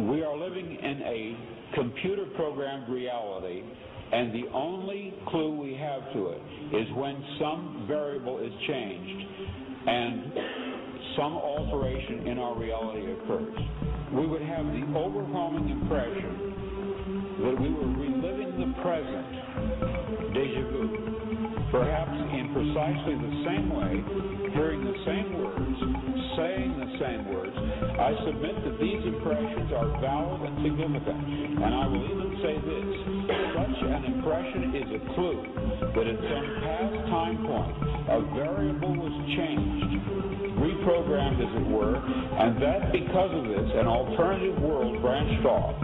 We are living in a computer-programmed reality, and the only clue we have to it is when some variable is changed and some alteration in our reality occurs. We would have the overwhelming impression that we were reliving the present, déjà vu, perhaps in precisely the same way, hearing the same words, saying the same words. I submit that these impressions are valid and significant, and I will even say this: such an impression is a clue that at some past time point a variable was changed, reprogrammed as it were, and that because of this an alternative world branched off.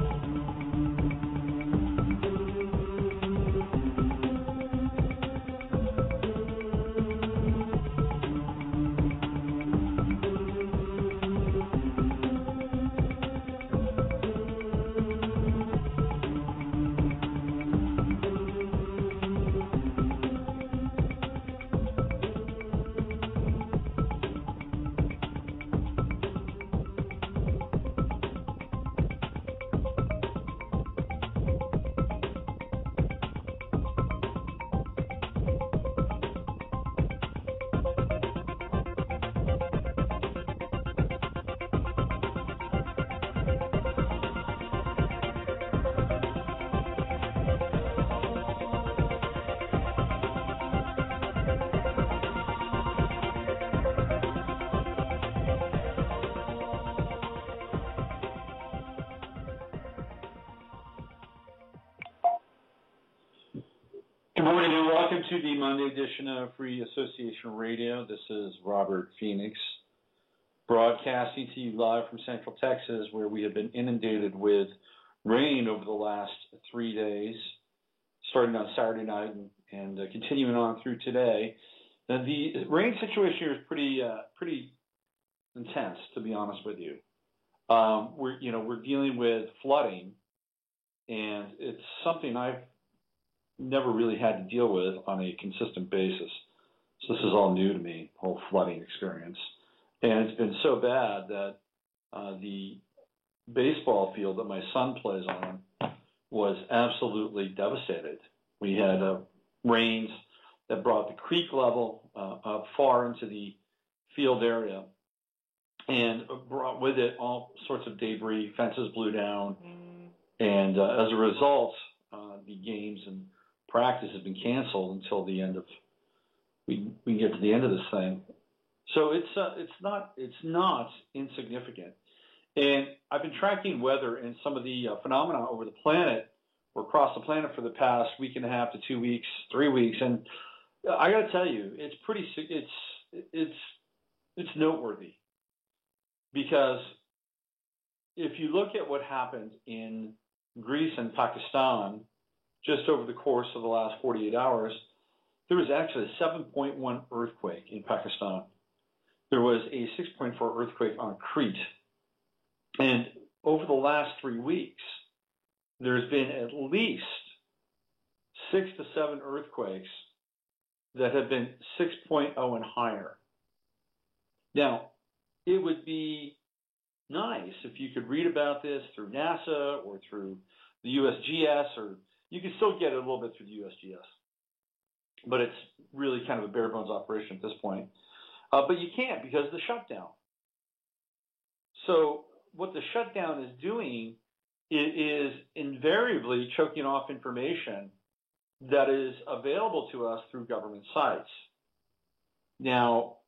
To the Monday edition of Free Association Radio. This is Robert Phoenix, broadcasting to you live from Central Texas, where we have been inundated with rain over the last 3 days, starting on Saturday night and continuing on through today. Now, the rain situation here is pretty intense, to be honest with you. We're dealing with flooding, and it's something I've never really had to deal with on a consistent basis. So this is all new to me, whole flooding experience. And it's been so bad that the baseball field that my son plays on was absolutely devastated. We had rains that brought the creek level up far into the field area and brought with it all sorts of debris. Fences blew down. And as a result, the games and practice has been canceled until the end of we can get to the end of this thing. So it's not insignificant. And I've been tracking weather and some of the phenomena over the planet or across the planet for the past week and a half to 2 weeks, 3 weeks, and I got to tell you, it's noteworthy, because if you look at what happened in Greece and Pakistan just over the course of the last 48 hours, there was actually a 7.1 earthquake in Pakistan. There was a 6.4 earthquake on Crete. And over the last 3 weeks, there's been at least 6 to 7 earthquakes that have been 6.0 and higher. Now, it would be nice if you could read about this through NASA or through the USGS, or you can still get it a little bit through the USGS, but it's really kind of a bare bones operation at this point. But you can't because of the shutdown. So what the shutdown is doing is invariably choking off information that is available to us through government sites. Now,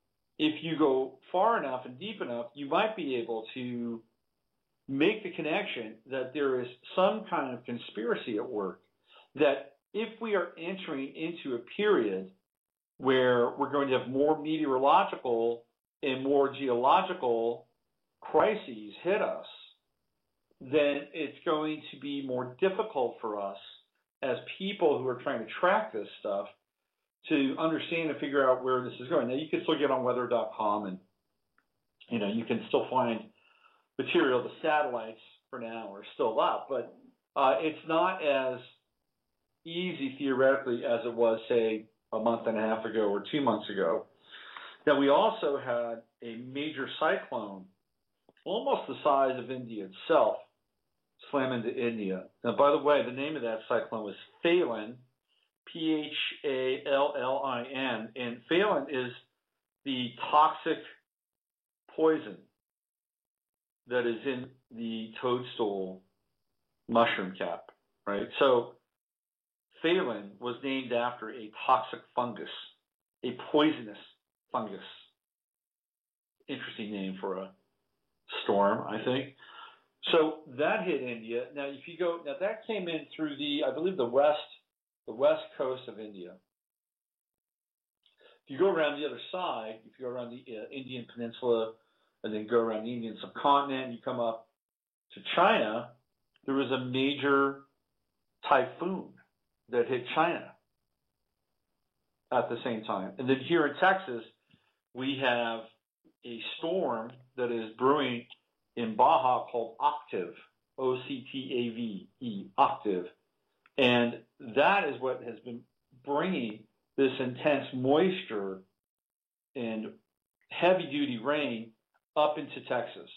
if you go far enough and deep enough, you might be able to make the connection that there is some kind of conspiracy at work, that if we are entering into a period where we're going to have more meteorological and more geological crises hit us, then it's going to be more difficult for us as people who are trying to track this stuff to understand and figure out where this is going. Now, you can still get on weather.com and, you can still find material. The satellites for now are still up, but it's not as easy theoretically as it was, say, a month and a half ago or 2 months ago. Now, we also had a major cyclone, almost the size of India itself, slam into India. Now, by the way, the name of that cyclone was Phelan, Phallin, and Phelan is the toxic poison that is in the toadstool mushroom cap, right? So Phelan was named after a toxic fungus, a poisonous fungus. Interesting name for a storm, I think. So that hit India. Now, if you go, now that came in through I believe the west coast of India. If you go around the other side, if you go around the Indian Peninsula and then go around the Indian subcontinent, you come up to China, there was a major typhoon that hit China at the same time. And then here in Texas, we have a storm that is brewing in Baja called Octave, Octave, Octave. And that is what has been bringing this intense moisture and heavy-duty rain up into Texas.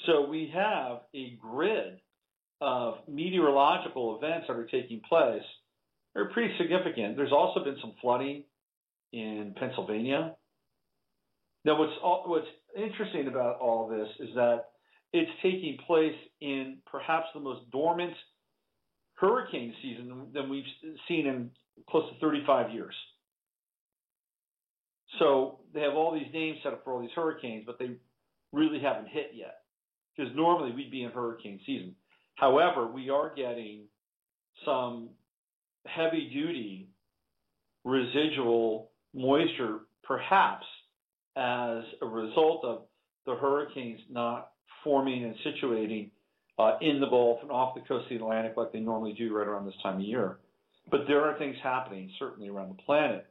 So we have a grid of meteorological events that are taking place. They're pretty significant. There's also been some flooding in Pennsylvania. Now, what's interesting about all of this is that it's taking place in perhaps the most dormant hurricane season than we've seen in close to 35 years. So they have all these names set up for all these hurricanes, but they really haven't hit yet, because normally we'd be in hurricane season. However, we are getting some heavy-duty residual moisture, perhaps as a result of the hurricanes not forming and situating in the Gulf and off the coast of the Atlantic like they normally do right around this time of year. But there are things happening certainly around the planet.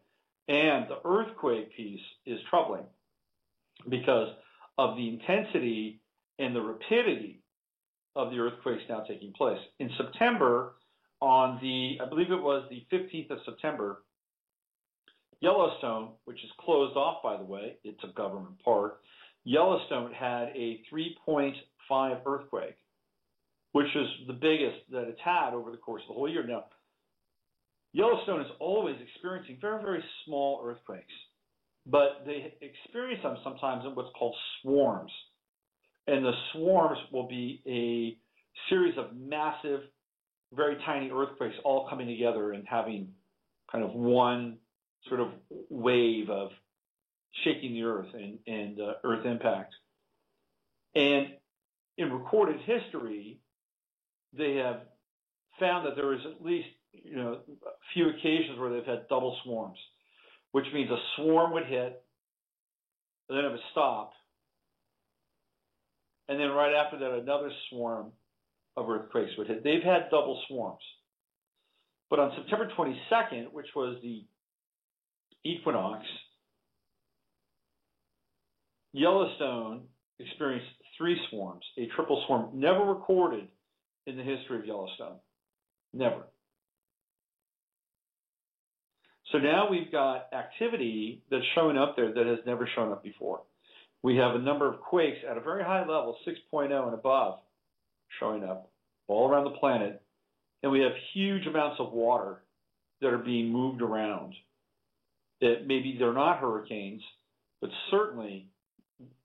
And the earthquake piece is troubling because of the intensity and the rapidity of the earthquakes now taking place. In September, on I believe it was the 15th of September, Yellowstone, which is closed off, by the way, it's a government park, Yellowstone had a 3.5 earthquake, which is the biggest that it's had over the course of the whole year. Now, Yellowstone is always experiencing very, very small earthquakes, but they experience them sometimes in what's called swarms. And the swarms will be a series of massive, very tiny earthquakes all coming together and having kind of one sort of wave of shaking the earth and earth impact. And in recorded history, they have found that there is at least a few occasions where they've had double swarms, which means a swarm would hit, and then it would stop, and then right after that another swarm of earthquakes would hit. They've had double swarms. But on September 22nd, which was the equinox, Yellowstone experienced 3 swarms, a triple swarm, never recorded in the history of Yellowstone. Never. So now we've got activity that's showing up there that has never shown up before. We have a number of quakes at a very high level, 6.0 and above, showing up all around the planet. And we have huge amounts of water that are being moved around. That maybe they're not hurricanes, but certainly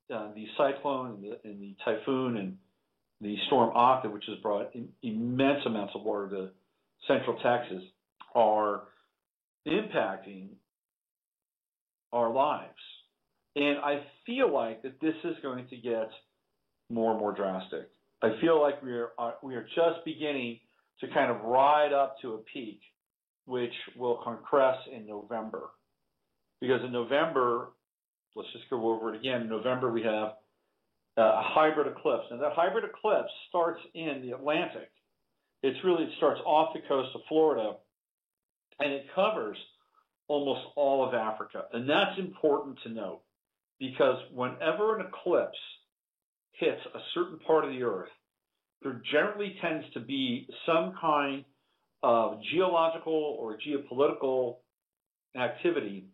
the cyclone and the typhoon and the storm Octave, which has brought immense amounts of water to central Texas, are impacting our lives. And I feel like that this is going to get more and more drastic. I feel like we are just beginning to kind of ride up to a peak, which will compress in November. Because in November, let's just go over it again. In November, we have a hybrid eclipse. And that hybrid eclipse starts in the Atlantic. It starts off the coast of Florida, and it covers almost all of Africa. And that's important to note, because whenever an eclipse hits a certain part of the Earth, there generally tends to be some kind of geological or geopolitical activity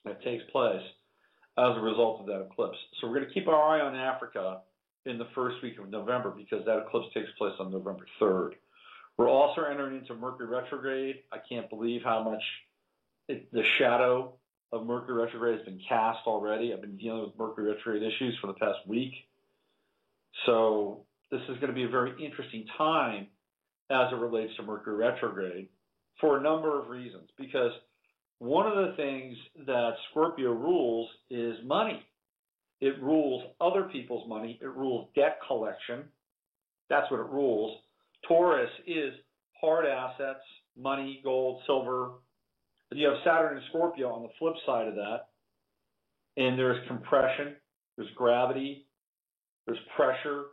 that takes place as a result of that eclipse. So we're going to keep our eye on Africa in the first week of November because that eclipse takes place on November 3rd. We're also entering into Mercury retrograde. I can't believe how much the shadow of Mercury retrograde has been cast already. I've been dealing with Mercury retrograde issues for the past week. So this is going to be a very interesting time as it relates to Mercury retrograde for a number of reasons. Because one of the things that Scorpio rules is money. It rules other people's money. It rules debt collection. That's what it rules. Taurus is hard assets, money, gold, silver. But you have Saturn and Scorpio on the flip side of that. And there's compression, there's gravity, there's pressure.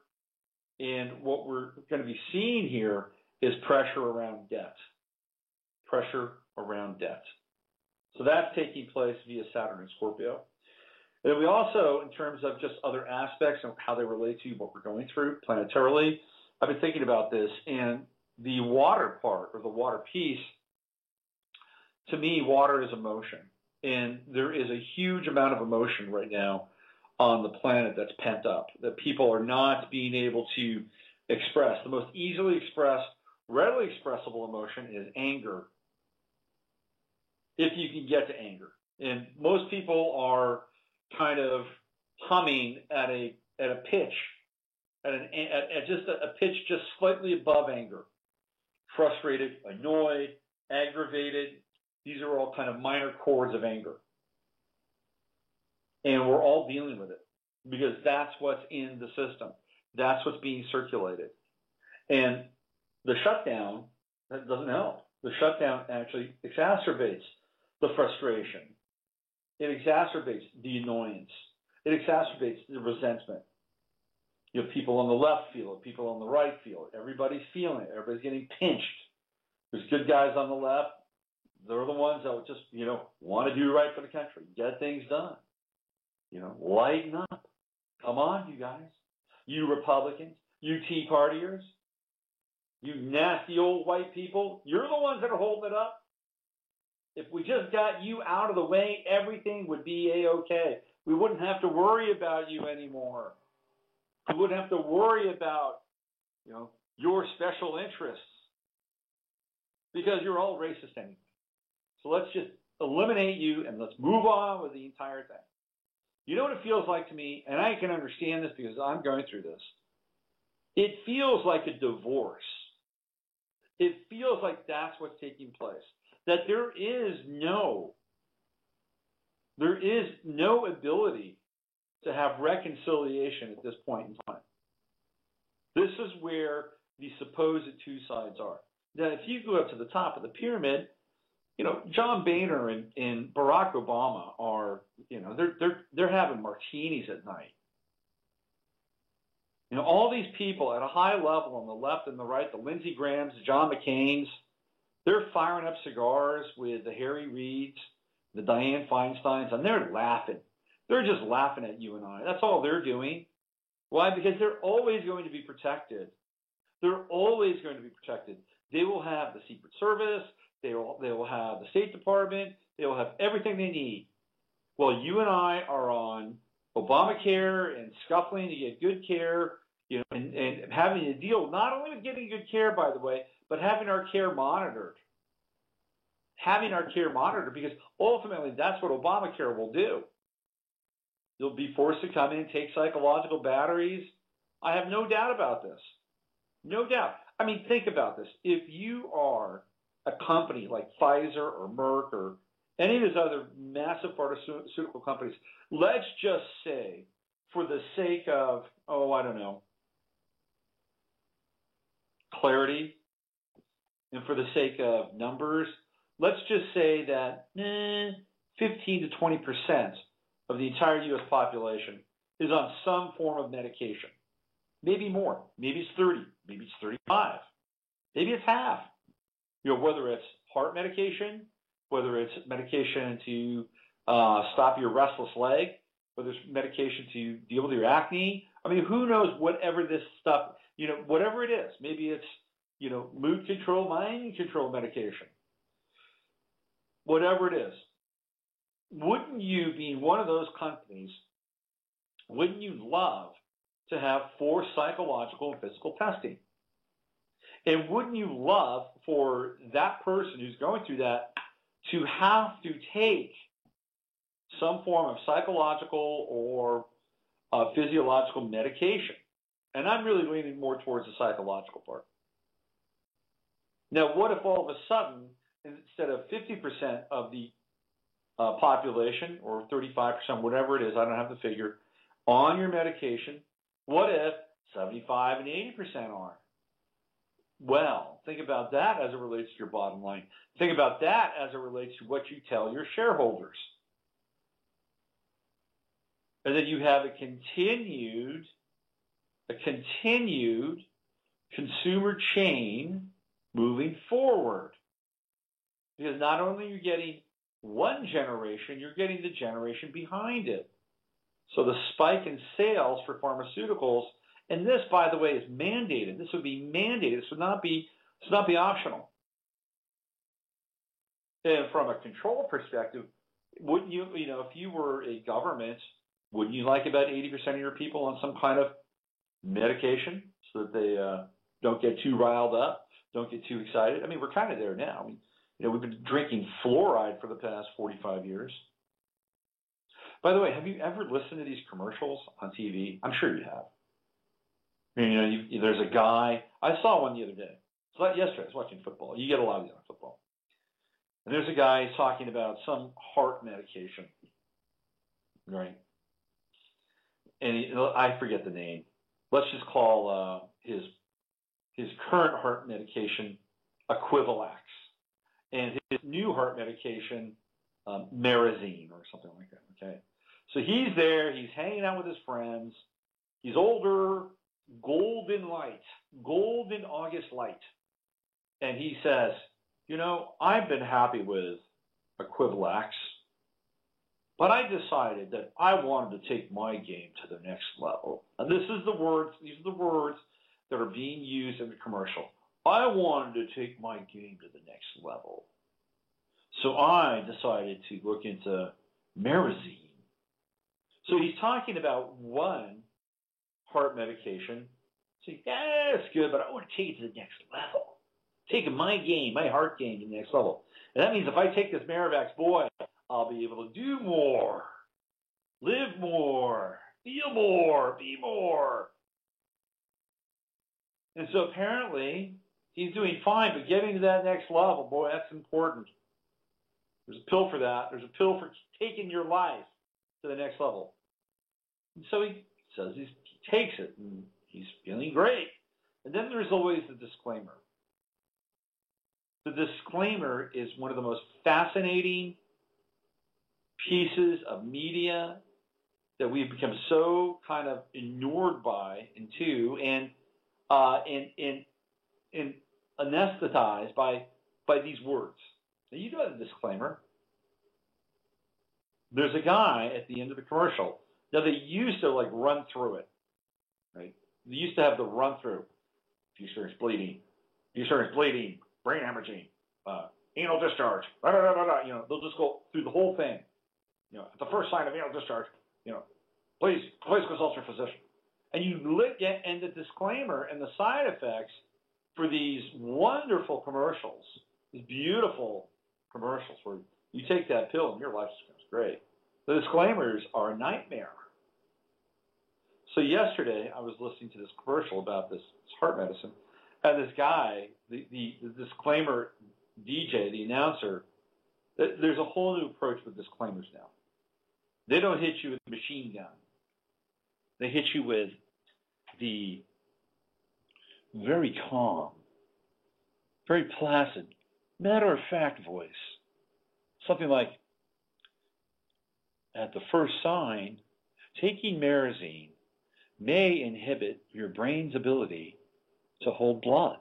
And what we're going to be seeing here is pressure around debt. Pressure around debt. So that's taking place via Saturn and Scorpio. And we also, in terms of just other aspects and how they relate to what we're going through planetarily, I've been thinking about this, and the water part, or the water piece, to me, water is emotion. And there is a huge amount of emotion right now on the planet that's pent up, that people are not being able to express. The most easily expressed, readily expressible emotion is anger, if you can get to anger. And most people are kind of humming at a pitch, at just a pitch just slightly above anger. Frustrated, annoyed, aggravated. These are all kind of minor chords of anger. And we're all dealing with it because that's what's in the system. That's what's being circulated. And the shutdown, that doesn't help. The shutdown actually exacerbates the frustration. It exacerbates the annoyance. It exacerbates the resentment. You know, people on the left feel it. People on the right feel it. Everybody's feeling it. Everybody's getting pinched. There's good guys on the left. They're the ones that just, want to do right for the country, get things done. Lighten up. Come on, you guys. You Republicans, you Tea Partiers, you nasty old white people, you're the ones that are holding it up. If we just got you out of the way, everything would be A-okay. We wouldn't have to worry about you anymore. We wouldn't have to worry about, your special interests because you're all racist anyway. So let's just eliminate you and let's move on with the entire thing. You know what it feels like to me, and I can understand this because I'm going through this. It feels like a divorce. It feels like that's what's taking place. That there is no ability to have reconciliation at this point in time. This is where the supposed two sides are. Now, if you go up to the top of the pyramid, John Boehner and Barack Obama are, they're having martinis at night. All these people at a high level on the left and the right, the Lindsey Grahams, the John McCains, they're firing up cigars with the Harry Reids, the Dianne Feinsteins, and they're laughing. They're just laughing at you and I. That's all they're doing. Why? Because they're always going to be protected. They're always going to be protected. They will have the Secret Service. They will have the State Department. They will have everything they need. Well, you and I are on Obamacare and scuffling to get good care, and having to deal not only with getting good care, by the way, but having our care monitored. Having our care monitored, because ultimately that's what Obamacare will do. You'll be forced to come in and take psychological batteries. I have no doubt about this. No doubt. I mean, think about this. If you are a company like Pfizer or Merck or any of those other massive pharmaceutical companies, let's just say, for the sake of, clarity, and for the sake of numbers, let's just say that 15 to 20% of the entire U.S. population is on some form of medication. Maybe more. Maybe it's 30. Maybe it's 35. Maybe it's half. Whether it's heart medication, whether it's medication to stop your restless leg, whether it's medication to deal with your acne. I mean, who knows, whatever this stuff, whatever it is. Maybe it's, mood control, mind control medication. Whatever it is. Wouldn't you, being one of those companies, wouldn't you love to have for psychological and physical testing. And wouldn't you love for that person who's going through that to have to take some form of psychological or physiological medication? And I'm really leaning more towards the psychological part. Now, what if all of a sudden, instead of 50% of the population, or 35%, whatever it is, I don't have the figure, on your medication, what if 75 and 80% are? Well, think about that as it relates to your bottom line. Think about that as it relates to what you tell your shareholders. And then you have a continued consumer chain moving forward. Because not only are you getting one generation, you're getting the generation behind it. So the spike in sales for pharmaceuticals, and this, by the way, is mandated. This would be mandated. This would not be optional. And from a control perspective, wouldn't you, if you were a government, wouldn't you like about 80% of your people on some kind of medication so that they don't get too riled up, don't get too excited? I mean, we're kind of there now. I mean, we've been drinking fluoride for the past 45 years. By the way, have you ever listened to these commercials on TV? I'm sure you have. I mean, there's a guy, I saw one the other day. It's like yesterday, I was watching football. You get a lot of these on football. And there's a guy talking about some heart medication, right? And I forget the name. Let's just call his current heart medication Equivalax, and his new heart medication Marazine or something like that. Okay, so he's there. He's hanging out with his friends. He's older, golden August light, and he says, I've been happy with Equivalax, but I decided that I wanted to take my game to the next level. And these are the words that are being used in the commercial. I wanted to take my game to the next level. So I decided to look into Marazine. So he's talking about one heart medication. So yeah, it's good, but I want to take it to the next level. Taking my heart game to the next level. And that means if I take this Marivax, boy, I'll be able to do more, live more, feel more, be more. And so apparently he's doing fine, but getting to that next level, boy, that's important. There's a pill for that. There's a pill for taking your life to the next level. And so he says he takes it, and he's feeling great. And then there's always the disclaimer. The disclaimer is one of the most fascinating pieces of media that we've become so kind of inured by and anesthetized by these words. Now, you know the disclaimer. There's a guy at the end of the commercial. Now, they used to run through it, right? They used to have the run through. If you experience bleeding, brain hemorrhaging, anal discharge, blah, blah, blah, blah. They'll just go through the whole thing. At the first sign of anal discharge, please consult your physician. And you look at the disclaimer and the side effects for these wonderful commercials, these beautiful commercials where you take that pill and your life becomes great. The disclaimers are a nightmare. So yesterday I was listening to this commercial about this heart medicine, and this guy, the disclaimer DJ, the announcer, there's a whole new approach with disclaimers now. They don't hit you with a machine gun. They hit you with the very calm, very placid, matter-of-fact voice. Something like, at the first sign, taking Marazine may inhibit your brain's ability to hold blood.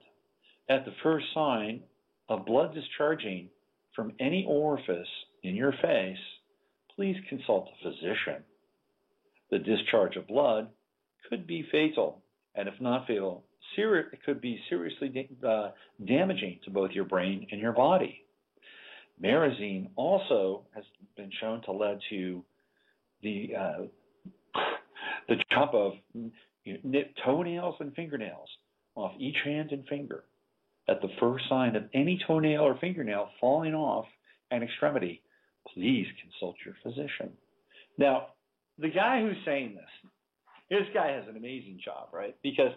At the first sign of blood discharging from any orifice in your face, please consult a physician. The discharge of blood could be fatal, and if not fatal, it could be seriously damaging to both your brain and your body. Marazine also has been shown to lead to the jump of nip toenails and fingernails off each hand and finger at the first sign of any toenail or fingernail falling off an extremity. Please consult your physician. Now, the guy who's saying this guy has an amazing job, right? Because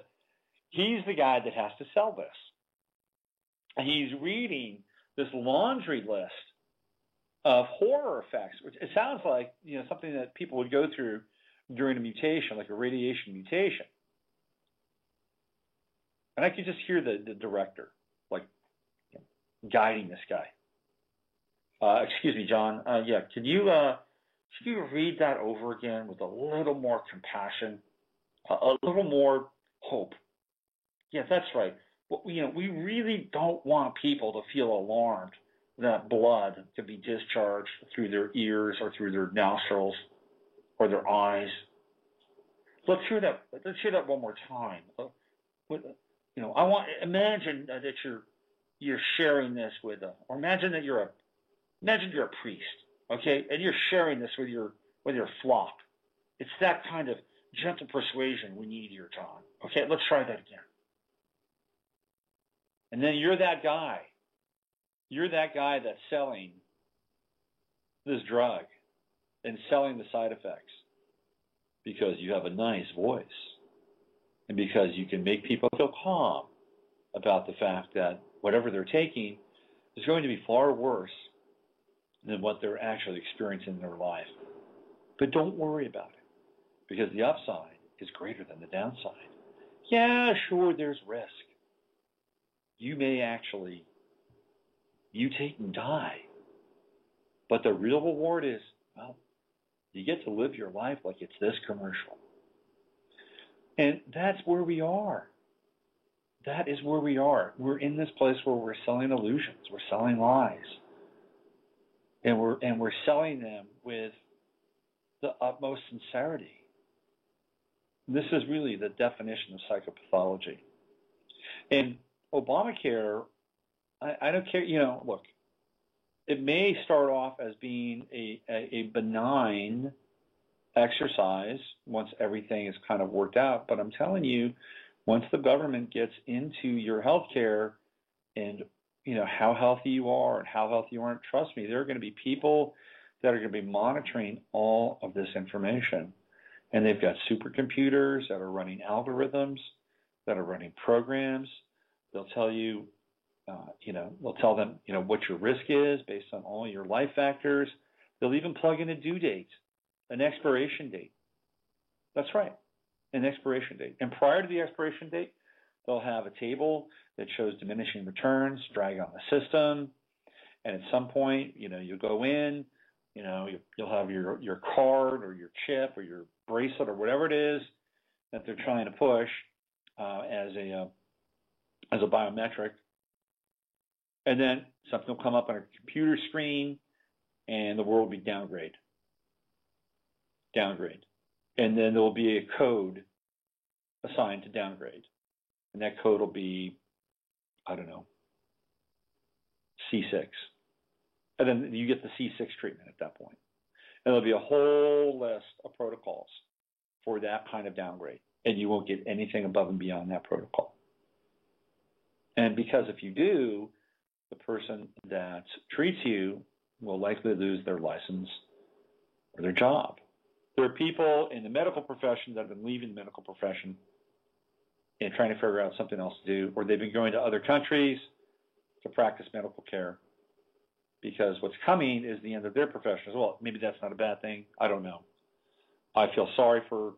he's the guy that has to sell this. And he's reading this laundry list of horror effects, which it sounds like, something that people would go through during a mutation, like a radiation mutation. And I could just hear the director, guiding this guy. Excuse me, John. Yeah, can you read that over again with a little more compassion, a little more hope? Yeah, that's right. We really don't want people to feel alarmed that blood could be discharged through their ears or through their nostrils or their eyes. Let's hear that. Let's hear that one more time. Imagine that you're sharing this with, or imagine that you're a priest, okay, and you're sharing this with your flock. It's that kind of gentle persuasion we need here, John. Okay, let's try that again. And then you're that guy. You're that guy that's selling this drug and selling the side effects because you have a nice voice and because you can make people feel calm about the fact that whatever they're taking is going to be far worse than what they're actually experiencing in their life. But don't worry about it because the upside is greater than the downside. Yeah, sure, there's risk. You may actually mutate and die. But the real reward is, well, you get to live your life like it's this commercial. And that's where we are. That is where we are. We're in this place where we're selling illusions. We're selling lies. And we're selling them with the utmost sincerity. This is really the definition of psychopathology. And Obamacare, I don't care, look, it may start off as being a benign exercise once everything is kind of worked out, but I'm telling you, once the government gets into your health care and how healthy you are and how healthy you aren't, trust me, there are going to be people that are going to be monitoring all of this information. And they've got supercomputers that are running algorithms, that are running programs. They'll tell you, they'll tell them, what your risk is based on all your life factors. They'll even plug in a due date, an expiration date. That's right, an expiration date. And prior to the expiration date, they'll have a table that shows diminishing returns, drag on the system. And at some point, you'll go in, you'll have your card or your chip or your bracelet or whatever it is that they're trying to push as a biometric. And then something will come up on a computer screen and the world will be downgrade. And then there will be a code assigned to downgrade. And that code will be, I don't know, C6. And then you get the C6 treatment at that point. And there'll be a whole list of protocols for that kind of downgrade. And you won't get anything above and beyond that protocol. And because if you do, the person that treats you will likely lose their license or their job. There are people in the medical profession that have been leaving the medical profession and trying to figure out something else to do, or they've been going to other countries to practice medical care because what's coming is the end of their profession as well. Maybe that's not a bad thing. I don't know. I feel sorry for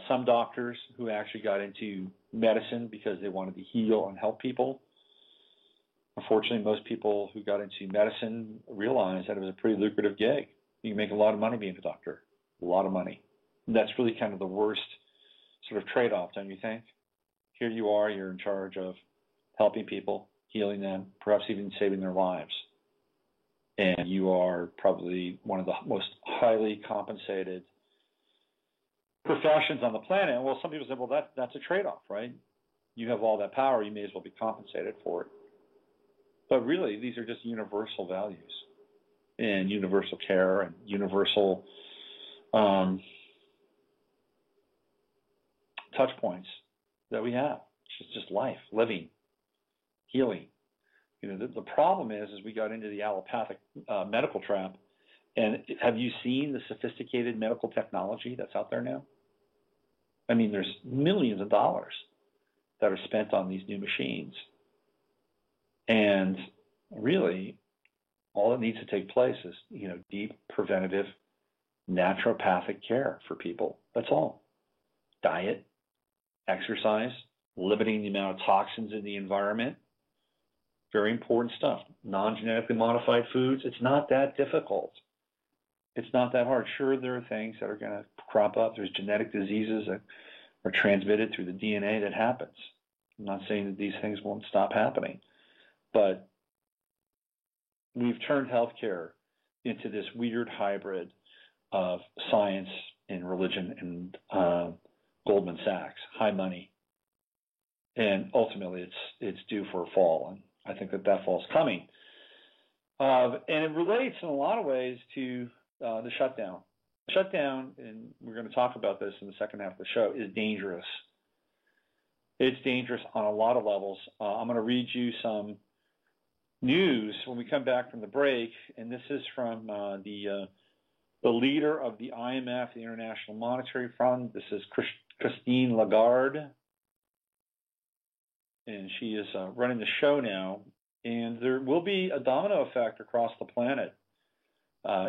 some doctors who actually got into medicine because they wanted to heal and help people. Unfortunately, most people who got into medicine realized that it was a pretty lucrative gig. You can make a lot of money being a doctor, a lot of money. And that's really kind of the worst sort of trade-off, don't you think? Here you are, you're in charge of helping people, healing them, perhaps even saving their lives. And you are probably one of the most highly compensated professions on the planet. Well, some people say, well, that's a trade-off, right? You have all that power, you may as well be compensated for it. But really, these are just universal values and universal care and universal touch points that we have. It's just life, living, healing. The problem is we got into the allopathic medical trap. And have you seen the sophisticated medical technology that's out there now? I mean, there's millions of dollars that are spent on these new machines. And really, all that needs to take place is, deep preventative naturopathic care for people. That's all. Diet, exercise, limiting the amount of toxins in the environment. Very important stuff. Non-genetically modified foods. It's not that difficult. It's not that hard. Sure, there are things that are going to crop up. There's genetic diseases that are transmitted through the DNA that happens. I'm not saying that these things won't stop happening, but we've turned healthcare into this weird hybrid of science and religion and Goldman Sachs, high money, and ultimately it's due for a fall, and I think that fall's coming. And it relates in a lot of ways to the shutdown. The shutdown, and we're going to talk about this in the second half of the show, is dangerous. It's dangerous on a lot of levels. I'm going to read you some news when we come back from the break, and this is from the leader of the IMF, the International Monetary Fund. This is Christine Lagarde, and she is running the show now. And there will be a domino effect across the planet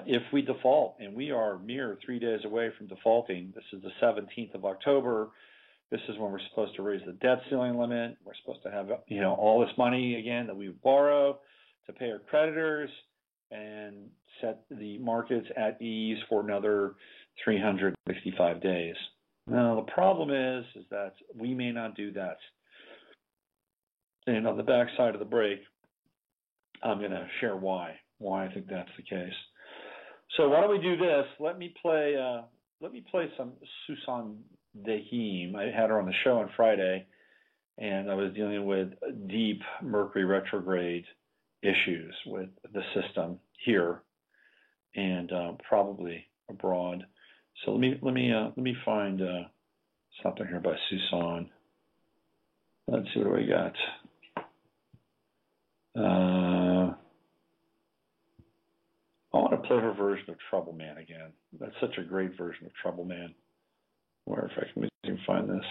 if we default, and we are mere 3 days away from defaulting. This is the 17th of October. This is when we're supposed to raise the debt ceiling limit. We're supposed to have, all this money again that we borrow to pay our creditors and set the markets at ease for another 365 days. Now, the problem is that we may not do that. And on the backside of the break, I'm going to share why I think that's the case. So why don't we do this? Let me play some Susan Dehim. I had her on the show on Friday, and I was dealing with deep Mercury retrograde issues with the system here and probably abroad. So let me find something here by Susan. Let's see, what do we got? I want to play her version of Trouble Man again. That's such a great version of Trouble Man. Where if I can find this.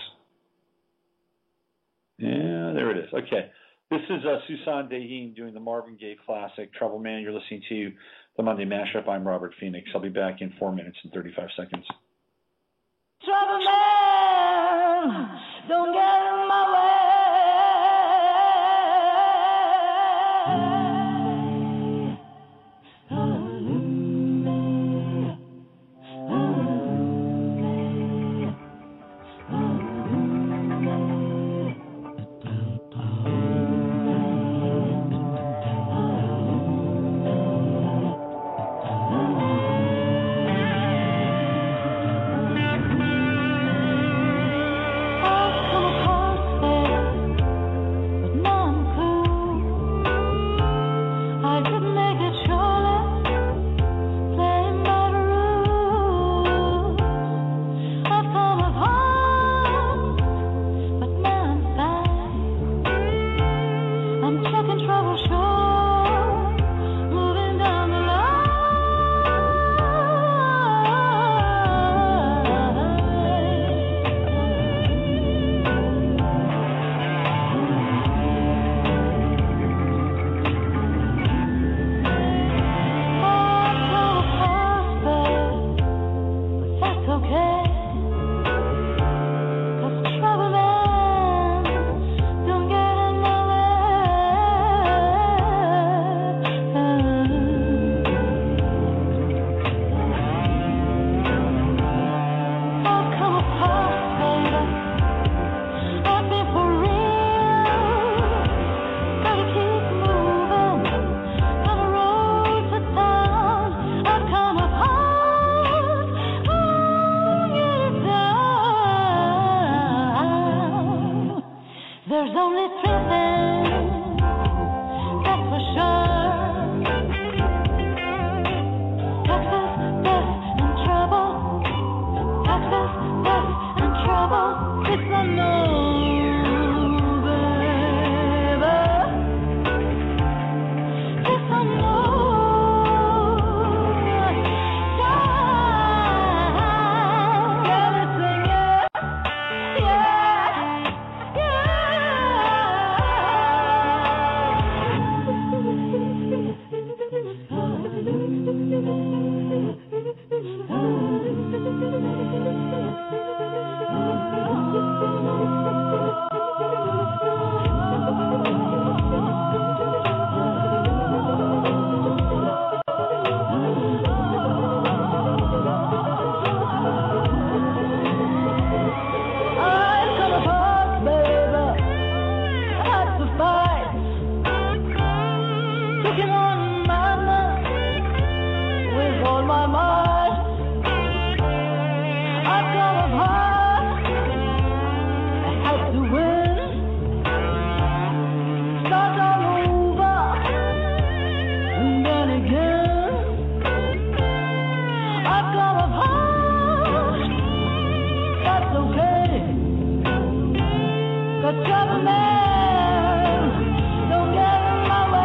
Yeah, there it is. Okay. This is Susan Dehim doing the Marvin Gaye classic, Trouble Man. You're listening to the Monday Mashup. I'm Robert Phoenix. I'll be back in 4 minutes and 35 seconds. Trouble Man, don't get in my way. It's trouble man, don't get in my way.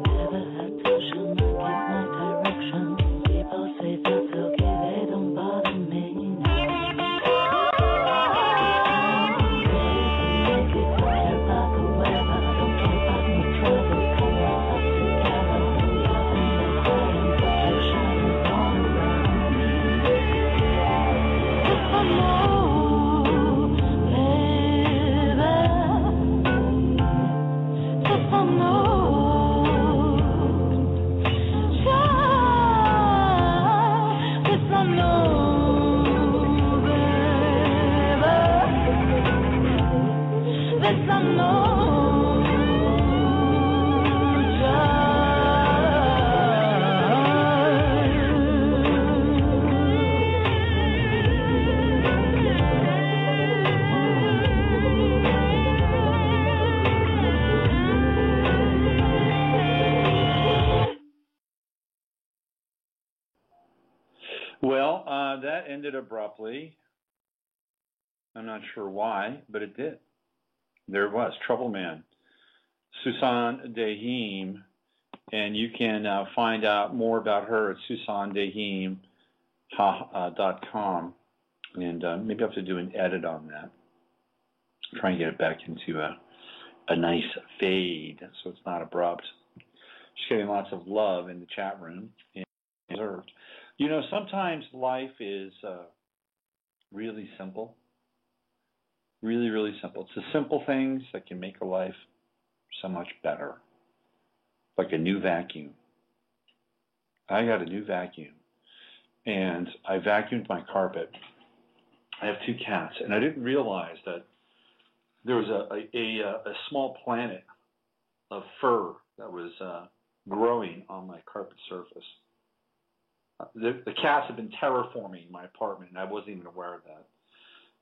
Never had to shall not give my direction. People say that's okay, they don't bother me. Well, that ended abruptly. I'm not sure why, but it did. There it was, Trouble Man, Susan Dahim, and you can find out more about her at susandahim.com, and maybe I have to do an edit on that. Try and get it back into a nice fade so it's not abrupt. She's getting lots of love in the chat room, and deserved. You know, sometimes life is really simple. Really, really simple. It's the simple things that can make a life so much better. Like a new vacuum. I got a new vacuum, and I vacuumed my carpet. I have 2 cats, and I didn't realize that there was a small planet of fur that was growing on my carpet surface. The cats have been terraforming my apartment, and I wasn't even aware of that.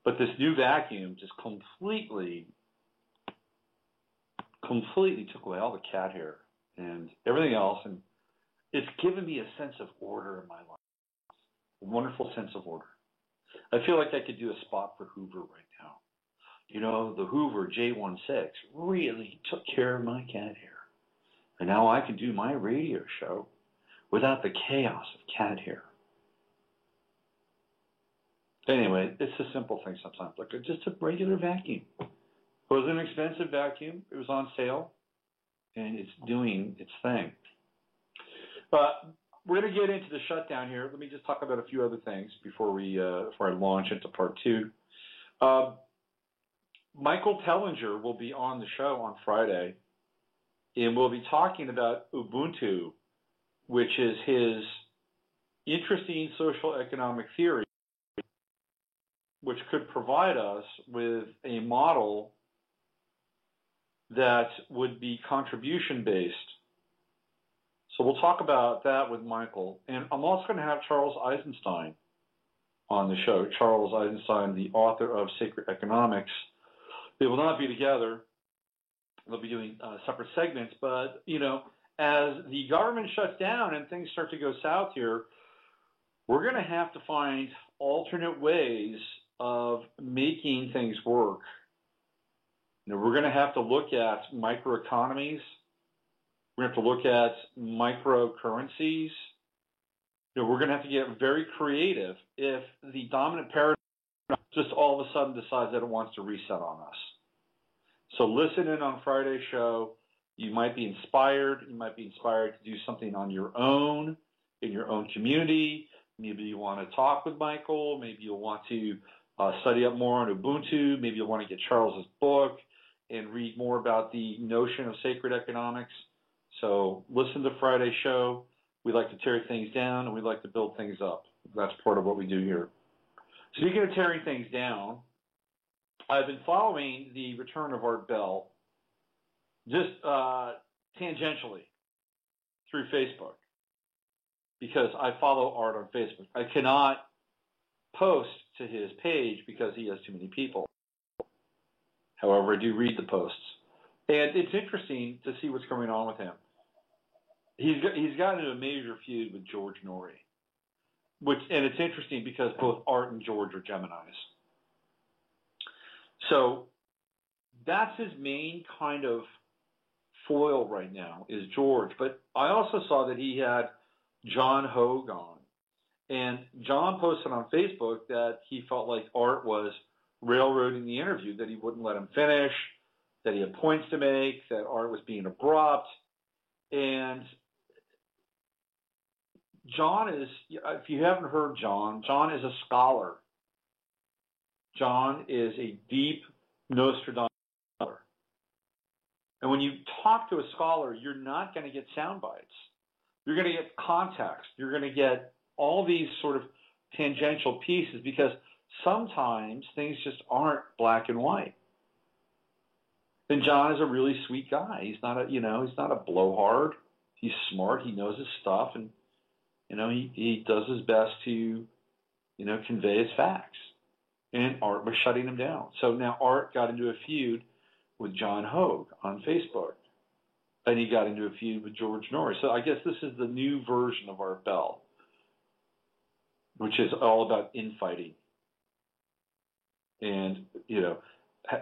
But this new vacuum just completely took away all the cat hair and everything else, and it's given me a sense of order in my life, a wonderful sense of order. I feel like I could do a spot for Hoover right now. You know, the Hoover J16 really took care of my cat hair, and now I can do my radio show without the chaos of cat hair. Anyway, it's a simple thing sometimes, like just a regular vacuum. It was an expensive vacuum. It was on sale, and it's doing its thing. But we're going to get into the shutdown here. Let me just talk about a few other things before I launch into part 2. Michael Tellinger will be on the show on Friday, and we'll be talking about Ubuntu, which is his interesting social economic theory, which could provide us with a model that would be contribution-based. So we'll talk about that with Michael. And I'm also going to have Charles Eisenstein on the show. Charles Eisenstein, the author of Sacred Economics. They will not be together. They'll be doing separate segments. But, you know, as the government shuts down and things start to go south here, we're going to have to find alternate ways of making things work. You know, we're going to have to look at microeconomies. We're going to have to look at microcurrencies. You know, we're going to have to get very creative if the dominant paradigm just all of a sudden decides that it wants to reset on us. So listen in on Friday's show. You might be inspired. You might be inspired to do something on your own, in your own community. Maybe you want to talk with Michael. Maybe you'll want to study up more on Ubuntu. Maybe you'll want to get Charles's book and read more about the notion of sacred economics. So listen to Friday's show. We like to tear things down, and we like to build things up. That's part of what we do here. Speaking of tearing things down, I've been following the return of Art Bell just tangentially through Facebook, because I follow Art on Facebook. I cannot post to his page because he has too many people. However, I do read the posts. And it's interesting to see what's going on with him. He's gotten into a major feud with George Norrie. and it's interesting because both Art and George are Geminis. So that's his main kind of foil right now is George. But I also saw that he had John Hogue on. And John posted on Facebook that he felt like Art was railroading the interview, that he wouldn't let him finish, that he had points to make, that Art was being abrupt. And John is, if you haven't heard John is a scholar. John is a deep Nostradamus scholar. And when you talk to a scholar, you're not going to get sound bites. You're going to get context. You're going to get all these sort of tangential pieces because sometimes things just aren't black and white. And John is a really sweet guy. He's not a, he's not a blowhard. He's smart. He knows his stuff, and he does his best to, convey his facts. And Art was shutting him down. So now Art got into a feud with John Hogue on Facebook, and he got into a feud with George Norris. So I guess this is the new version of Art Bell, which is all about infighting and,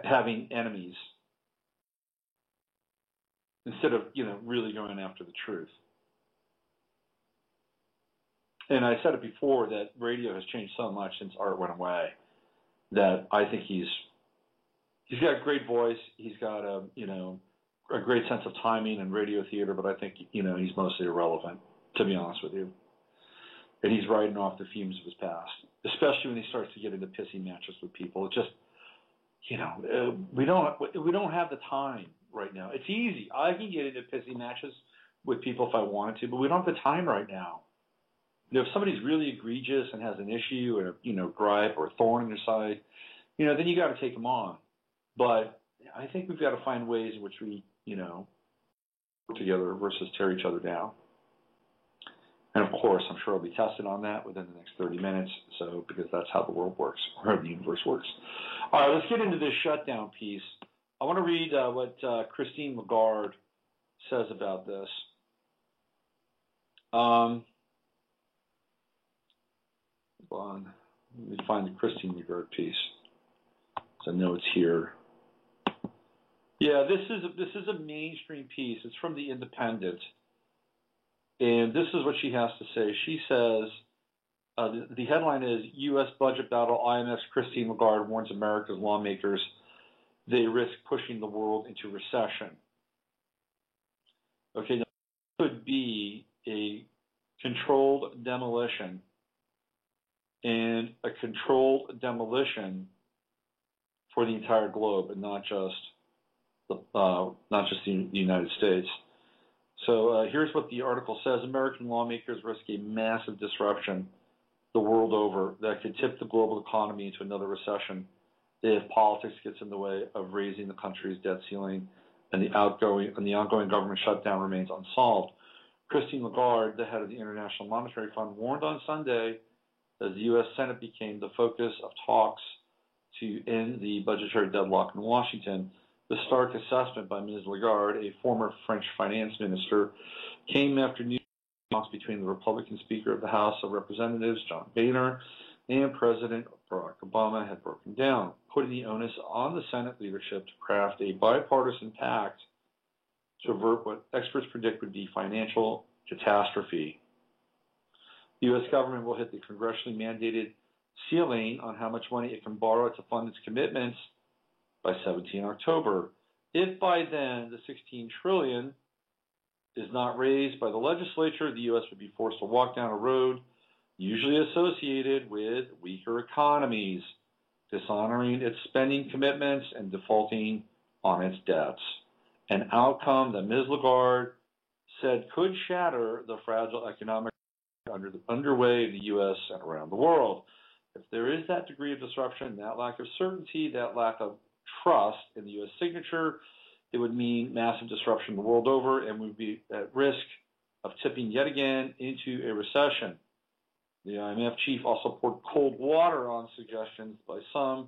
having enemies instead of, really going after the truth. And I said it before that radio has changed so much since Art went away that I think he's got a great voice. He's got a great sense of timing and radio theater, but I think, he's mostly irrelevant, to be honest with you. And he's riding off the fumes of his past, especially when he starts to get into pissing matches with people. It just, we don't have the time right now. It's easy. I can get into pissing matches with people if I wanted to, but we don't have the time right now. If somebody's really egregious and has an issue or, gripe or a thorn in their side, then you got to take them on. But I think we've got to find ways in which we, work together versus tear each other down. And of course, I'm sure I'll be tested on that within the next 30 minutes. So, because that's how the world works, or the universe works. All right, let's get into this shutdown piece. I want to read what Christine Lagarde says about this. Hold on. Let me find the Christine Lagarde piece. So I know it's here. Yeah, this is a mainstream piece. It's from The Independent. And this is what she has to say. She says, the headline is, U.S. Budget Battle, IMF's Christine Lagarde warns America's lawmakers they risk pushing the world into recession. Okay, now this could be a controlled demolition, and a controlled demolition for the entire globe, and not just the United States. So here's what the article says. American lawmakers risk a massive disruption the world over that could tip the global economy into another recession if politics gets in the way of raising the country's debt ceiling and the ongoing government shutdown remains unsolved. Christine Lagarde, the head of the International Monetary Fund, warned on Sunday as the U.S. Senate became the focus of talks to end the budgetary deadlock in Washington. The stark assessment by Ms. Lagarde, a former French finance minister, came after news talks between the Republican Speaker of the House of Representatives, John Boehner, and President Barack Obama had broken down, putting the onus on the Senate leadership to craft a bipartisan pact to avert what experts predict would be financial catastrophe. The U.S. government will hit the congressionally mandated ceiling on how much money it can borrow to fund its commitments by 17 October. If by then the $16 trillion is not raised by the legislature, the U.S. would be forced to walk down a road usually associated with weaker economies, dishonoring its spending commitments and defaulting on its debts, an outcome that Ms. Lagarde said could shatter the fragile economic underway in the U.S. and around the world. If there is that degree of disruption, that lack of certainty, that lack of trust in the U.S. signature, it would mean massive disruption the world over and would be at risk of tipping yet again into a recession. The IMF chief also poured cold water on suggestions by some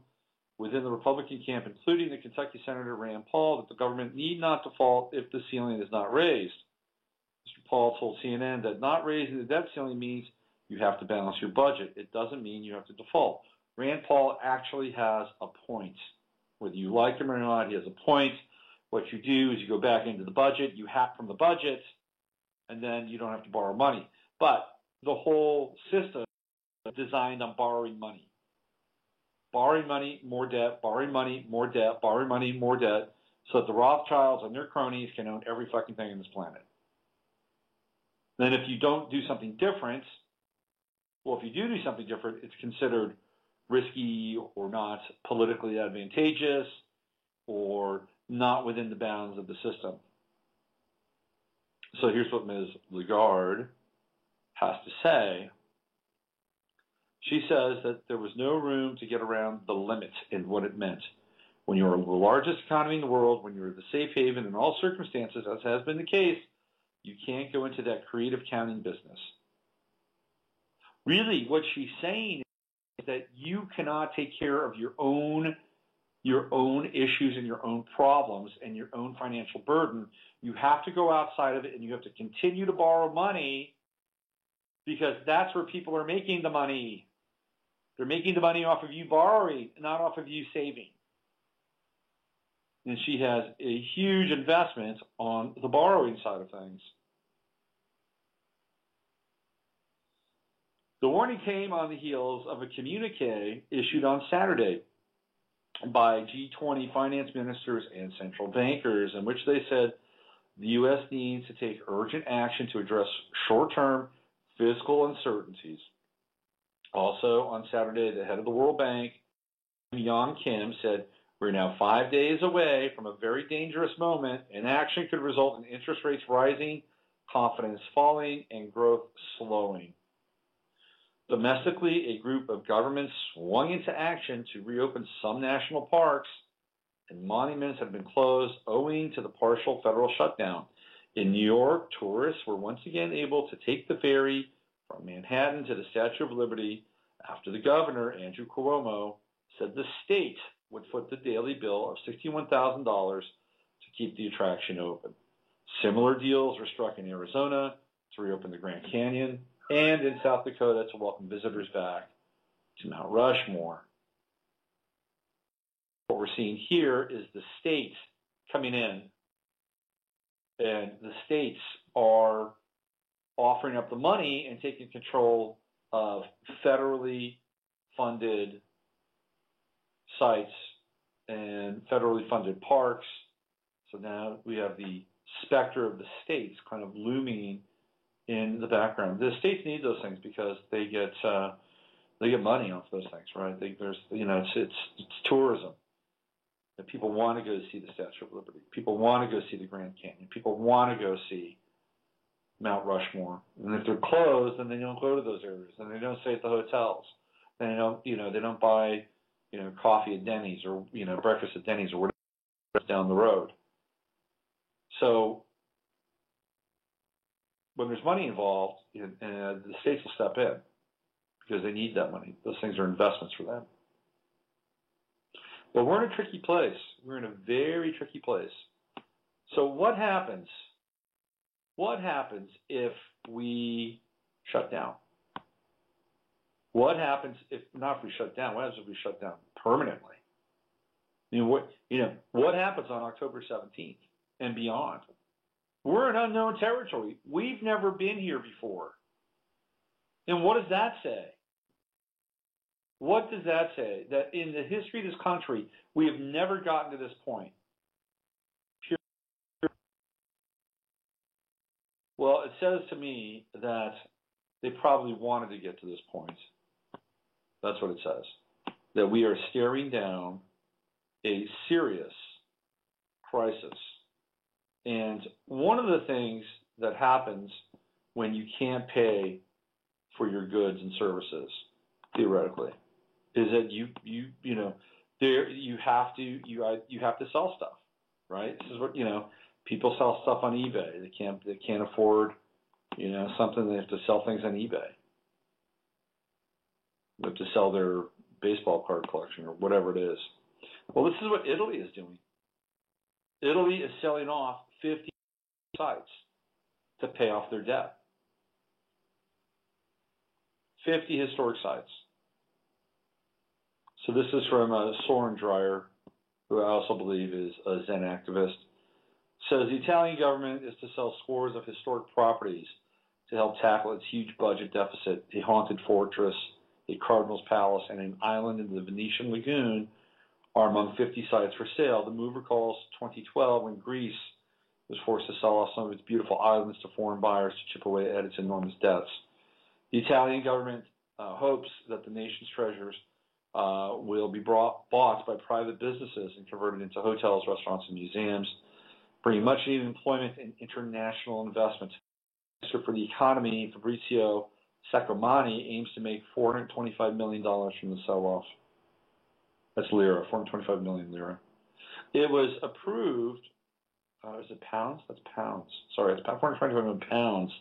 within the Republican camp, including the Kentucky Senator Rand Paul, that the government need not default if the ceiling is not raised. Mr. Paul told CNN that not raising the debt ceiling means you have to balance your budget. It doesn't mean you have to default. Rand Paul actually has a point. Whether you like him or not, he has a point. What you do is you go back into the budget, you hack from the budget, and then you don't have to borrow money. But the whole system is designed on borrowing money. Borrowing money, more debt, borrowing money, more debt, borrowing money, more debt, so that the Rothschilds and their cronies can own every fucking thing on this planet. Then if you don't do something different, well, if you do something different, it's considered risky or not politically advantageous or not within the bounds of the system. So here's what Ms. Lagarde has to say. She says that there was no room to get around the limit and what it meant. When you're the largest economy in the world, when you're the safe haven in all circumstances, as has been the case, you can't go into that creative counting business. Really, what she's saying is that you cannot take care of your own issues and your own problems and your own financial burden. You have to go outside of it, and you have to continue to borrow money because that's where people are making the money. They're making the money off of you borrowing, not off of you saving. And she has a huge investment on the borrowing side of things. The warning came on the heels of a communique issued on Saturday by G20 finance ministers and central bankers, in which they said the U.S. needs to take urgent action to address short-term fiscal uncertainties. Also, on Saturday, the head of the World Bank, Yang Kim, said, "We're now 5 days away from a very dangerous moment. Inaction could result in interest rates rising, confidence falling, and growth slowing." Domestically, a group of governments swung into action to reopen some national parks, and monuments have been closed owing to the partial federal shutdown. In New York, tourists were once again able to take the ferry from Manhattan to the Statue of Liberty after the governor, Andrew Cuomo, said the state would foot the daily bill of $61,000 to keep the attraction open. Similar deals were struck in Arizona to reopen the Grand Canyon and in South Dakota to welcome visitors back to Mount Rushmore. What we're seeing here is the states coming in, and the states are offering up the money and taking control of federally funded sites and federally funded parks. So now we have the specter of the states kind of looming in the background. The states need those things because they get money off those things, right? It's tourism. And people want to go see the Statue of Liberty. People want to go see the Grand Canyon. People want to go see Mount Rushmore. And if they're closed, then they don't go to those areas, and they don't stay at the hotels. Then they don't buy, coffee at Denny's or breakfast at Denny's or whatever down the road. So when there's money involved, the states will step in because they need that money. Those things are investments for them. But we're in a tricky place. We're in a very tricky place. So what happens? What happens if we shut down? What happens if we shut down? What happens if we shut down permanently? What happens on October 17th and beyond? We're in unknown territory. We've never been here before. And what does that say? What does that say? That in the history of this country, we have never gotten to this point. Well, it says to me that they probably wanted to get to this point. That's what it says. That we are staring down a serious crisis. And one of the things that happens when you can't pay for your goods and services, theoretically, is that you have to sell stuff, right? This is what people sell stuff on eBay. They can't afford something. They have to sell things on eBay. They have to sell their baseball card collection or whatever it is. Well, this is what Italy is doing. Italy is selling off 50 sites to pay off their debt. 50 historic sites. So this is from Soren Dreyer, who I also believe is a Zen activist. Says the Italian government is to sell scores of historic properties to help tackle its huge budget deficit. A haunted fortress, a cardinal's palace, and an island in the Venetian lagoon are among 50 sites for sale. The move recalls 2012 when Greece was forced to sell off some of its beautiful islands to foreign buyers to chip away at its enormous debts. The Italian government hopes that the nation's treasures will be bought by private businesses and converted into hotels, restaurants, and museums, bringing much needed employment and international investment. Minister for the Economy, Fabrizio Saccomanni, aims to make $425 million from the sell-off. That's lira, 425 million lira. It was approved, is it pounds? That's pounds. Sorry, it's 425 million pounds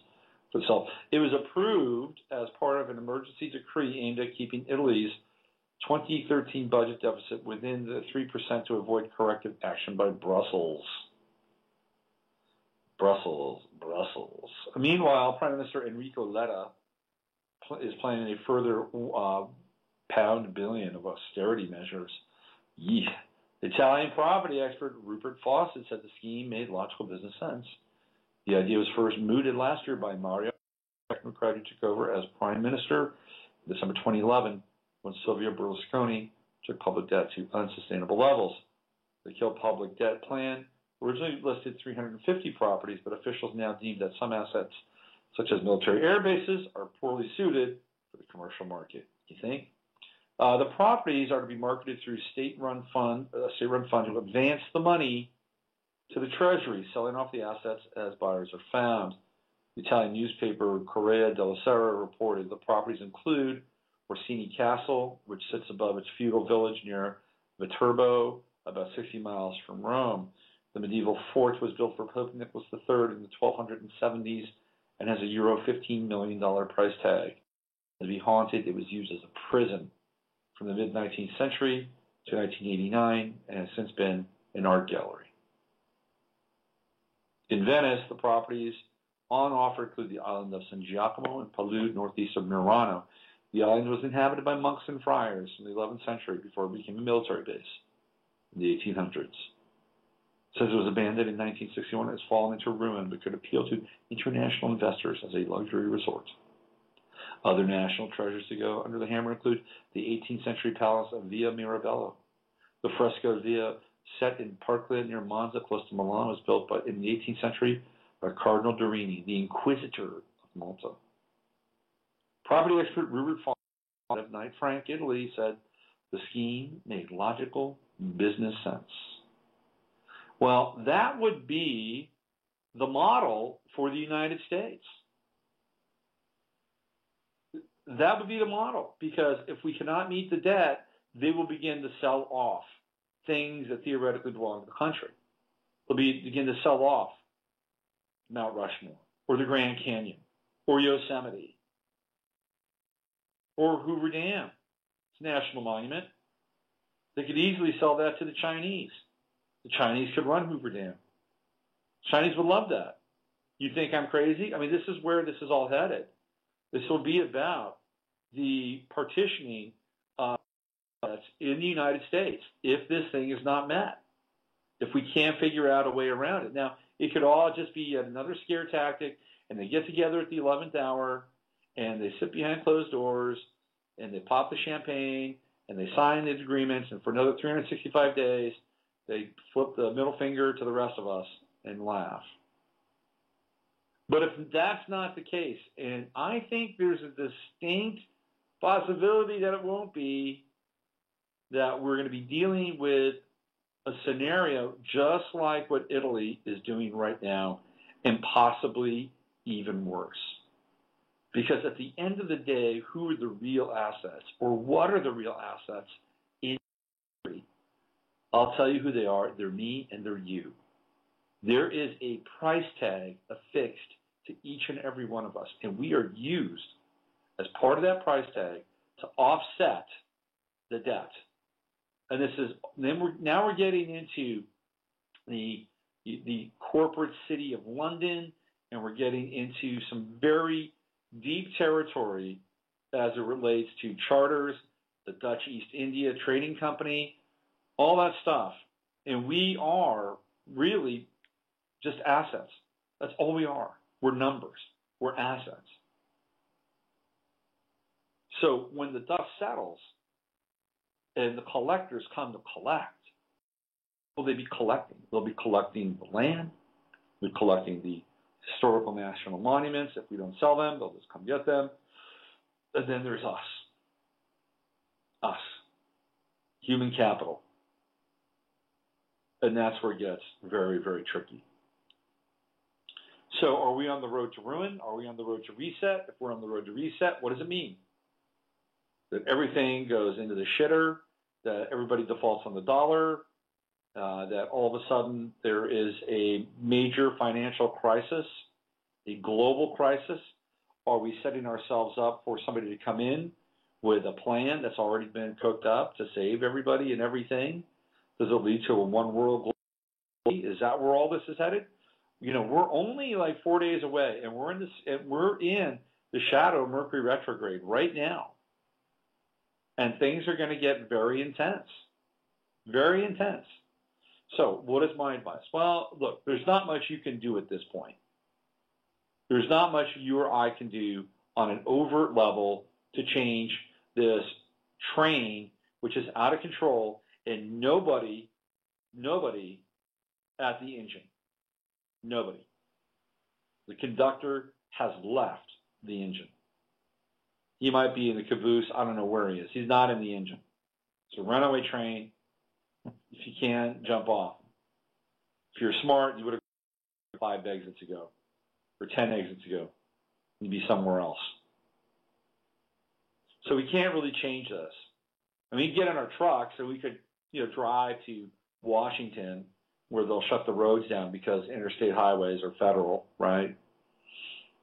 for the sell. It was approved as part of an emergency decree aimed at keeping Italy's 2013 budget deficit within the 3% to avoid corrective action by Brussels. Brussels. Meanwhile, Prime Minister Enrico Letta is planning a further pound billion of austerity measures. The Italian property expert Rupert Fawcett said the scheme made logical business sense. The idea was first mooted last year by Mario Tecnocrati, who took over as Prime Minister in December 2011 when Silvio Berlusconi took public debt to unsustainable levels. The Kill Public Debt plan originally listed 350 properties, but officials now deem that some assets, such as military air bases, are poorly suited for the commercial market. You think? The properties are to be marketed through state-run fund to advance the money to the Treasury, selling off the assets as buyers are found. The Italian newspaper Corriere della Sera reported the properties include Orsini Castle, which sits above its feudal village near Viterbo, about 60 miles from Rome. The medieval fort was built for Pope Nicholas III in the 1270s and has a Euro $15 million price tag. To be haunted, it was used as a prison from the mid-19th century to 1989 and has since been an art gallery. In Venice, the properties on offer include the island of San Giacomo and Palude, northeast of Murano. The island was inhabited by monks and friars in the 11th century before it became a military base in the 1800s. It says it was abandoned in 1961 and has fallen into ruin, but could appeal to international investors as a luxury resort. Other national treasures to go under the hammer include the 18th century palace of Via Mirabello. The fresco Via, set in parkland near Monza, close to Milan, was built in the 18th century by Cardinal Durini, the Inquisitor of Malta. Property expert Rupert Fawcett of Knight Frank, Italy, said the scheme made logical business sense. Well, that would be the model for the United States. That would be the model, because if we cannot meet the debt, they will begin to sell off things that theoretically belong to the country. They'll begin to sell off Mount Rushmore, or the Grand Canyon, or Yosemite, or Hoover Dam. It's a national monument. They could easily sell that to the Chinese. The Chinese could run Hoover Dam. Chinese would love that. You think I'm crazy? I mean, this is where this is all headed. This will be about the partitioning of assets in the United States if this thing is not met, if we can't figure out a way around it. Now, it could all just be yet another scare tactic, and they get together at the 11th hour, and they sit behind closed doors, and they pop the champagne, and they sign the agreements, and for another 365 days, they flip the middle finger to the rest of us and laugh. But if that's not the case, and I think there's a distinct possibility that it won't be, that we're going to be dealing with a scenario just like what Italy is doing right now, and possibly even worse. Because at the end of the day, who are the real assets, or what are the real assets in history? I'll tell you who they are. They're me and they're you. There is a price tag affixed to each and every one of us, and we are used as part of that price tag to offset the debt. And now we're getting into the corporate city of London, and we're getting into some very deep territory as it relates to charters, the Dutch East India Trading Company, all that stuff. And we are really just assets. That's all we are. We're numbers. We're assets. So when the dust settles and the collectors come to collect, will they be collecting? They'll be collecting the land. They're collecting the historical national monuments. If we don't sell them, they'll just come get them. And then there's us. Us. Human capital. And that's where it gets very, very tricky. So are we on the road to ruin? Are we on the road to reset? If we're on the road to reset, what does it mean? That everything goes into the shitter, that everybody defaults on the dollar, that all of a sudden there is a major financial crisis, a global crisis? Are we setting ourselves up for somebody to come in with a plan that's already been cooked up to save everybody and everything? Does it lead to a one world global? Is that where all this is headed? You know, we're only like 4 days away, and we're in the shadow of Mercury retrograde right now. And things are going to get very intense. Very intense. So what is my advice? Well, look, there's not much you can do at this point. There's not much you or I can do on an overt level to change this train, which is out of control, and nobody at the engine. Nobody. The conductor has left the engine. He might be in the caboose. I don't know where he is. He's not in the engine. It's a runaway train. If you can, jump off. If you're smart, you would have 5 exits ago or 10 exits ago. You'd be somewhere else. So we can't really change this. I mean, get in our trucks so we could, drive to Washington where they'll shut the roads down because interstate highways are federal, right?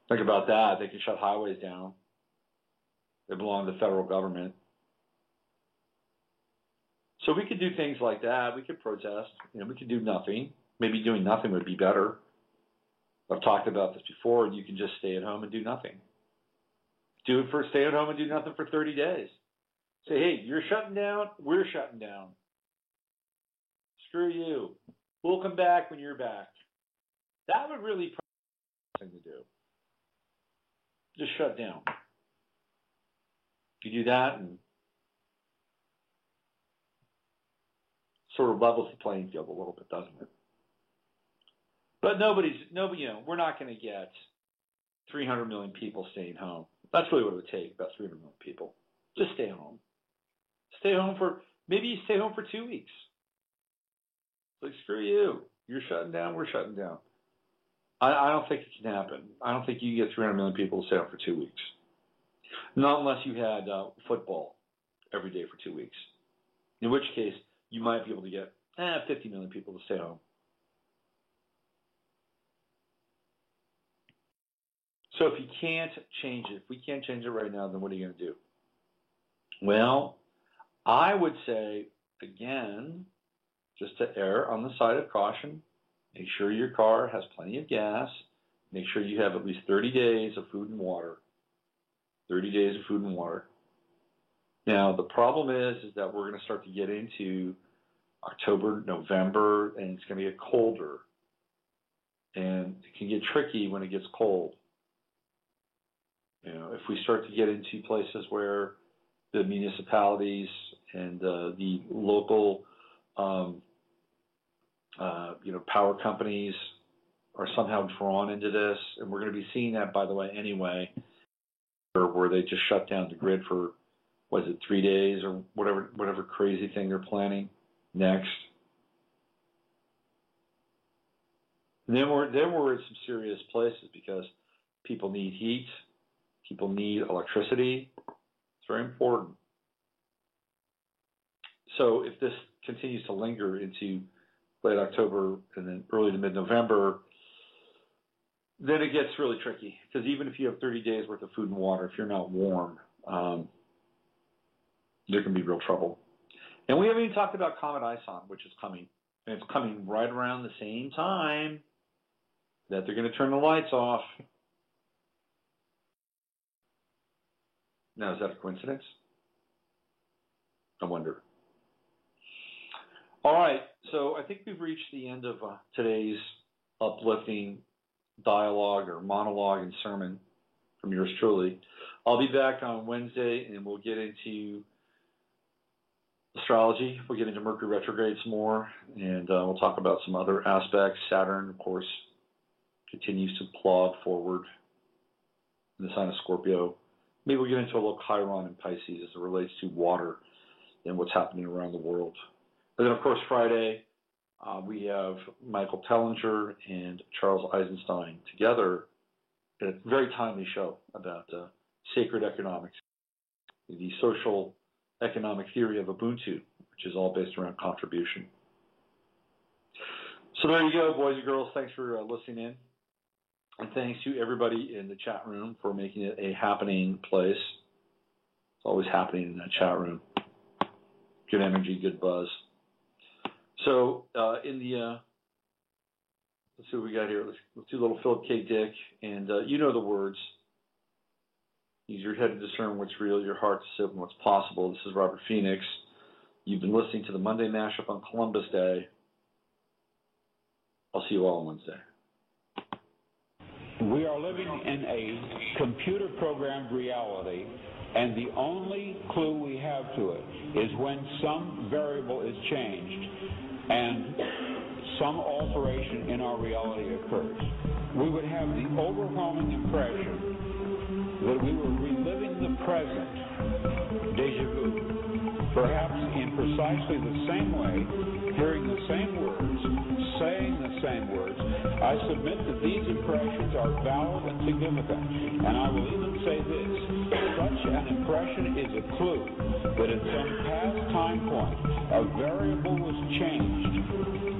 Think about that. They can shut highways down. They belong to the federal government. So we could do things like that. We could protest. We could do nothing. Maybe doing nothing would be better. I've talked about this before. You can just stay at home and do nothing. Stay at home and do nothing for 30 days. Say, hey, you're shutting down. We're shutting down. Screw you. We'll come back when you're back. That would really be the thing to do. Just shut down. You do that and sort of levels the playing field a little bit, doesn't it? But we're not going to get 300 million people staying home. That's really what it would take, about 300 million people. Just stay home. Maybe you stay home for 2 weeks. Like, screw you. You're shutting down, we're shutting down. I don't think it can happen. I don't think you can get 300 million people to stay home for 2 weeks. Not unless you had football every day for 2 weeks. In which case, you might be able to get 50 million people to stay home. So if you can't change it, if we can't change it right now, then what are you going to do? Well, I would say, again, just to err on the side of caution, make sure your car has plenty of gas. Make sure you have at least 30 days of food and water. 30 days of food and water. Now, the problem is that we're going to start to get into October, November, and it's going to get colder. And it can get tricky when it gets cold. If we start to get into places where the municipalities and the local, power companies are somehow drawn into this, and we're going to be seeing that, by the way, anyway, where they just shut down the grid for, 3 days or whatever crazy thing they're planning next. And then we're in some serious places because people need heat, people need electricity. It's very important. So if this continues to linger into late October and then early to mid-November, then it gets really tricky. Because even if you have 30 days worth of food and water, if you're not warm, there can be real trouble. And we haven't even talked about Comet Ison, which is coming. And it's coming right around the same time that they're going to turn the lights off. Now, is that a coincidence? I wonder. All right, so I think we've reached the end of today's uplifting dialogue or monologue and sermon from yours truly. I'll be back on Wednesday, and we'll get into astrology. We'll get into Mercury retrograde some more, and we'll talk about some other aspects. Saturn, of course, continues to plod forward in the sign of Scorpio. Maybe we'll get into a little Chiron and Pisces as it relates to water and what's happening around the world. But then, of course, Friday, we have Michael Tellinger and Charles Eisenstein together in a very timely show about sacred economics, the social economic theory of Ubuntu, which is all based around contribution. So there you go, boys and girls. Thanks for listening in. And thanks to everybody in the chat room for making it a happening place. It's always happening in that chat room. Good energy, good buzz. So let's see what we got here. Let's do a little Philip K. Dick. And you know the words. Use your head to discern what's real, your heart to sip what's possible. This is Robert Phoenix. You've been listening to the Monday Mashup on Columbus Day. I'll see you all on Wednesday. We are living in a computer-programmed reality, and the only clue we have to it is when some variable is changed and some alteration in our reality occurs. We would have the overwhelming impression that we were reliving the present, déjà vu, perhaps in precisely the same way, hearing the same words, saying the same words. I submit that these impressions are valid and significant, and I will even say this: such an impression is a clue that at some past time point a variable was changed,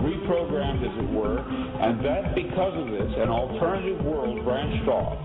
reprogrammed as it were, and that because of this an alternative world branched off.